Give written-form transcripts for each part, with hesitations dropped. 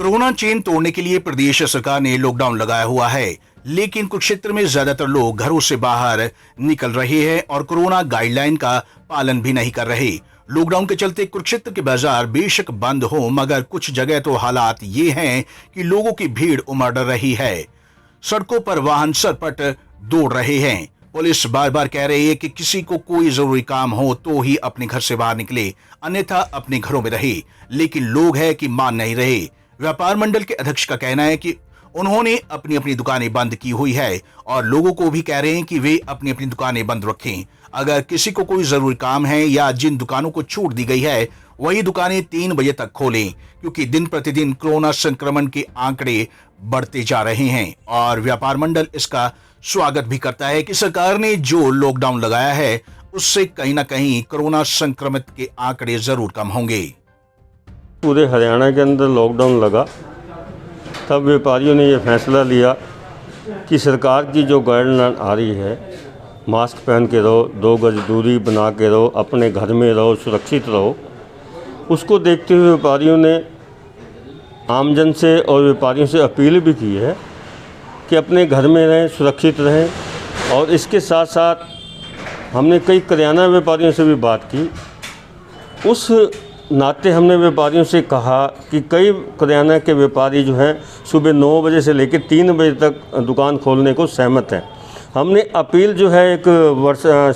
Corona chain तोड़ने के लिए प्रदेश सरकार ने लॉकडाउन लगाया हुआ है, लेकिन कुछ क्षेत्र में ज्यादातर लोग घरों से बाहर निकल रहे हैं और कोरोना गाइडलाइन का पालन भी नहीं कर रहे। लॉकडाउन के चलते कुरुक्षेत्र के बाजार बेशक बंद हो, मगर कुछ जगह तो हालात ये हैं कि लोगों की भीड़ उमड़ रही है। सड़कों पर वाहन सरपट दौड़ रहे हैं। पुलिस बार बार कह रही है कि किसी को कोई जरूरी काम हो तो ही अपने घर से बाहर निकले, अन्यथा अपने घरों में रहे, लेकिन लोग हैं कि मान नहीं रहे। व्यापार मंडल के अध्यक्ष का कहना है कि उन्होंने अपनी अपनी दुकानें बंद की हुई है और लोगों को भी कह रहे हैं कि वे अपनी अपनी दुकानें बंद रखें। अगर किसी को कोई जरूरी काम है या जिन दुकानों को छूट दी गई है वही दुकानें 3 बजे तक खोलें, क्योंकि दिन प्रतिदिन कोरोना संक्रमण के आंकड़े बढ़ते जा रहे हैं। और व्यापार मंडल इसका स्वागत भी करता है कि सरकार ने जो लॉकडाउन लगाया है उससे कहीं ना कहीं कोरोना संक्रमित के आंकड़े जरूर कम होंगे। पूरे हरियाणा के अंदर लॉकडाउन लगा तब व्यापारियों ने ये फैसला लिया कि सरकार की जो गाइडलाइन आ रही है, मास्क पहन के रहो, 2 गज दूरी बना के रहो, अपने घर में रहो, सुरक्षित रहो, उसको देखते हुए व्यापारियों ने आमजन से और व्यापारियों से अपील भी की है कि अपने घर में रहें, सुरक्षित रहें। और इसके साथ साथ हमने कई करियाना व्यापारियों से भी बात की। उस नाते हमने व्यापारियों से कहा कि कई करियाना के व्यापारी जो हैं सुबह 9 बजे से लेकर 3 बजे तक दुकान खोलने को सहमत हैं। हमने अपील जो है एक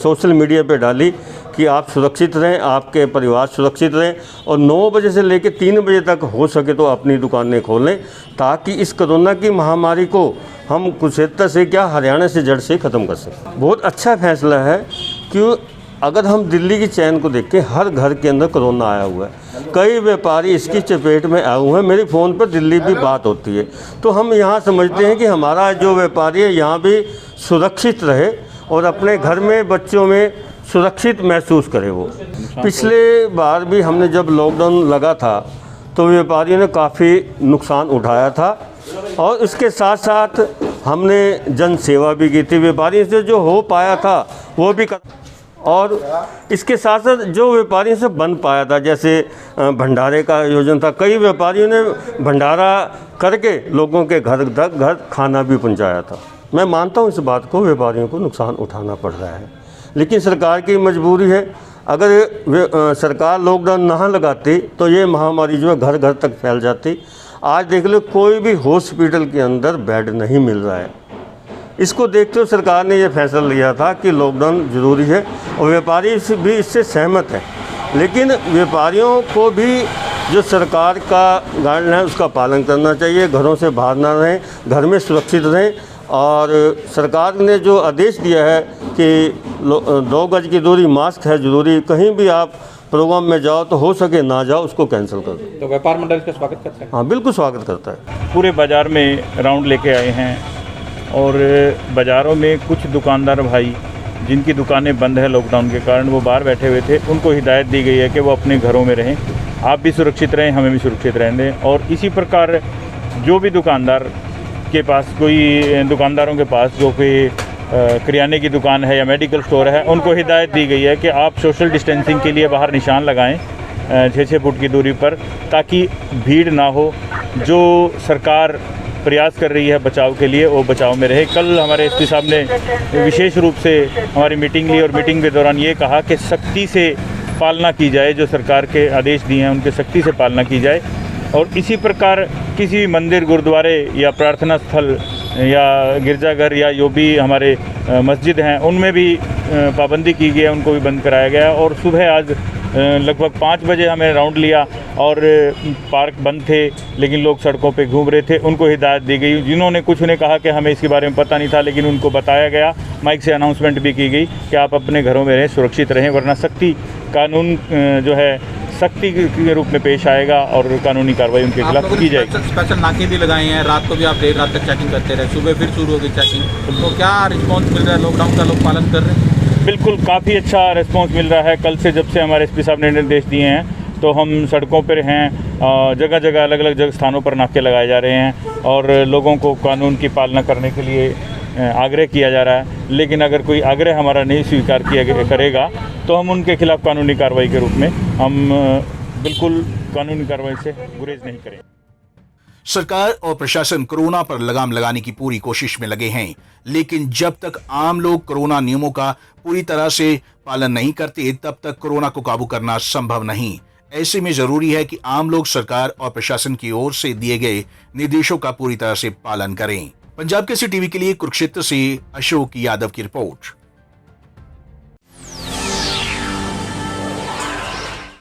सोशल मीडिया पे डाली कि आप सुरक्षित रहें, आपके परिवार सुरक्षित रहें और 9 बजे से लेकर 3 बजे तक हो सके तो अपनी दुकानें खोलें, ताकि इस कोरोना की महामारी को हम कुरुक्षेत्र से क्या हरियाणा से जड़ से ख़त्म कर सकें। बहुत अच्छा फैसला है कि अगर हम दिल्ली की चैन को देखें, हर घर के अंदर कोरोना आया हुआ है, कई व्यापारी इसकी चपेट में आए हुए हैं। मेरे फ़ोन पर दिल्ली भी बात होती है, तो हम यहाँ समझते हैं कि हमारा जो व्यापारी है यहाँ भी सुरक्षित रहे और अपने घर में बच्चों में सुरक्षित महसूस करे। वो पिछले बार भी हमने जब लॉकडाउन लगा था तो व्यापारियों ने काफ़ी नुकसान उठाया था और इसके साथ साथ हमने जन सेवा भी की थी। व्यापारियों से जो हो पाया था वो भी कर, और इसके साथ साथ जो व्यापारियों से बन पाया था, जैसे भंडारे का आयोजन था, कई व्यापारियों ने भंडारा करके लोगों के घर खाना भी पहुंचाया था। मैं मानता हूं इस बात को, व्यापारियों को नुकसान उठाना पड़ रहा है, लेकिन सरकार की मजबूरी है। अगर सरकार लॉकडाउन ना लगाती तो ये महामारी जो है घर घर तक फैल जाती। आज देख लो, कोई भी हॉस्पिटल के अंदर बेड नहीं मिल रहा है। इसको देखते हुए सरकार ने यह फैसला लिया था कि लॉकडाउन ज़रूरी है और व्यापारी भी इससे सहमत है। लेकिन व्यापारियों को भी जो सरकार का गाइडलाइन है उसका पालन करना चाहिए, घरों से बाहर ना रहें, घर में सुरक्षित रहें। और सरकार ने जो आदेश दिया है कि 2 गज की दूरी, मास्क है ज़रूरी, कहीं भी आप प्रोग्राम में जाओ तो हो सके ना जाओ, उसको कैंसिल कर दो। तो व्यापार मंडल इसका स्वागत करता है? हाँ, बिल्कुल स्वागत करता है। पूरे बाज़ार में राउंड लेके आए हैं और बाज़ारों में कुछ दुकानदार भाई जिनकी दुकानें बंद है लॉकडाउन के कारण, वो बाहर बैठे हुए थे, उनको हिदायत दी गई है कि वो अपने घरों में रहें, आप भी सुरक्षित रहें, हमें भी सुरक्षित रहने दें। और इसी प्रकार जो भी दुकानदार के पास दुकानदारों के पास जो कोई किराने की दुकान है या मेडिकल स्टोर है, उनको हिदायत दी गई है कि आप सोशल डिस्टेंसिंग के लिए बाहर निशान लगाएं 6-6 फुट की दूरी पर, ताकि भीड़ ना हो। जो सरकार प्रयास कर रही है बचाव के लिए, वो बचाव में रहे। कल हमारे एसपी साहब ने विशेष रूप से हमारी मीटिंग ली और मीटिंग के दौरान ये कहा कि सख्ती से पालना की जाए, जो सरकार के आदेश दिए हैं उनके सख्ती से पालना की जाए। और इसी प्रकार किसी भी मंदिर, गुरुद्वारे या प्रार्थना स्थल या गिरजाघर या जो भी हमारे मस्जिद हैं उनमें भी पाबंदी की गई है, उनको भी बंद कराया गया। और सुबह आज लगभग 5 बजे हमें राउंड लिया और पार्क बंद थे, लेकिन लोग सड़कों पे घूम रहे थे, उनको हिदायत दी गई। जिन्होंने कुछ ने कहा कि हमें इसके बारे में पता नहीं था, लेकिन उनको बताया गया, माइक से अनाउंसमेंट भी की गई कि आप अपने घरों में रहें, सुरक्षित रहें, वरना सख्ती कानून जो है सख्ती के रूप में पेश आएगा और कानूनी कार्रवाई उनके खिलाफ की जाएगी। स्पेशल नाके भी लगाए हैं, रात को भी आप देर रात तक चेकिंग करते रहे, सुबह फिर शुरू होगी चेकिंग, तो क्या रिस्पॉन्स मिल रहा है? लॉकडाउन का लोग पालन कर रहे हैं? बिल्कुल, काफ़ी अच्छा रिस्पॉन्स मिल रहा है। कल से जब से हमारे एसपी साहब ने निर्देश दिए हैं तो हम सड़कों पर हैं, जगह जगह अलग अलग जगह स्थानों पर नाके लगाए जा रहे हैं और लोगों को कानून की पालना करने के लिए आग्रह किया जा रहा है। लेकिन अगर कोई आग्रह हमारा नहीं स्वीकार करेगा तो हम उनके खिलाफ कानूनी कार्रवाई के रूप में हम बिल्कुल कानूनी कार्रवाई से गुरेज नहीं करें। सरकार और प्रशासन कोरोना पर लगाम लगाने की पूरी कोशिश में लगे हैं, लेकिन जब तक आम लोग कोरोना नियमों का पूरी तरह से पालन नहीं करते, तब तक कोरोना को काबू करना संभव नहीं। ऐसे में जरूरी है कि आम लोग सरकार और प्रशासन की ओर से दिए गए निर्देशों का पूरी तरह से पालन करें। पंजाब केसरी टीवी के लिए कुरुक्षेत्र से अशोक यादव की रिपोर्ट।